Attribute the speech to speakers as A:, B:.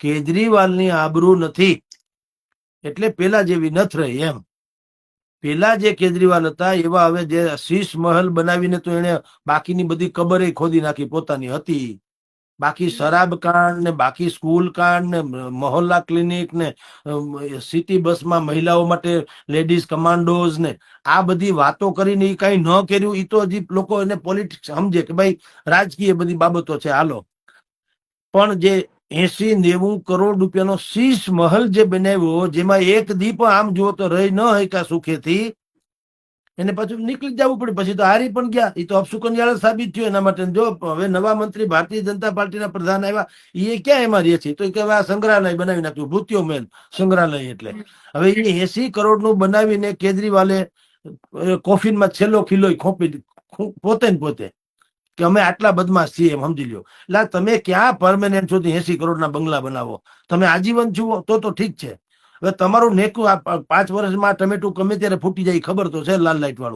A: કેજરીવાલની આબરૂ નથી એટલે પેલા જેવી નથ રહી એમ. પેલા જે કેજરીવાલ હતા એવા હવે જે શીશ મહલ બનાવીને તો એને બાકીની બધી કબરે ખોદી નાખી પોતાની હતી. બાકી શરાબ કાંડ ને બાકી સ્કૂલ કાંડ ને મહોલ્લા ક્લિનિક ને સિટી બસમાં મહિલાઓ માટે લેડીઝ કમાન્ડોઝ ને આ બધી વાતો કરીને એ કઈ ન કર્યું. એ તો હજી લોકો એને પોલિટિક્સ સમજે કે ભાઈ રાજકીય બધી બાબતો છે હાલો. પણ જે 80-90 કરોડ રૂપિયાનો શીશ મહલ જે બનાવ્યો જેમાં એક દીપ આમ જુઓ તો રહી ન હકા સુખેથી, એને પાછું નીકળી જવું પડે. પછી તો હારી પણ ગયા. એ તો અપશુકનિયાળ સાબિત થયો એના માટે. જો હવે નવા મંત્રી ભારતીય જનતા પાર્ટીના પ્રધાન આવ્યા એ ક્યાં એમાં રહે છે? તો કે હવે આ સંગ્રહાલય બનાવી નાખ્યું, ભૂતિયો મહેલ સંગ્રહાલય. એટલે હવે એ 80 કરોડનું બનાવીને કેજરીવાલે કોફિનમાં છેલ્લો ખીલો ખોપી પોતે ને પોતે કે અમે આટલા બદમાશ છીએ એમ સમજી લ્યો. એટલે તમે ક્યાં પરમેનન્ટ છો? 80 કરોડના બંગલા બનાવો. તમે આજીવન છો તો ઠીક છે. હવે તમારું નેકું 5 વર્ષમાં ટમેટું ગમે ત્યારે ફૂટી જાય ખબર તો છે, લાલ લાઈટ વાળું.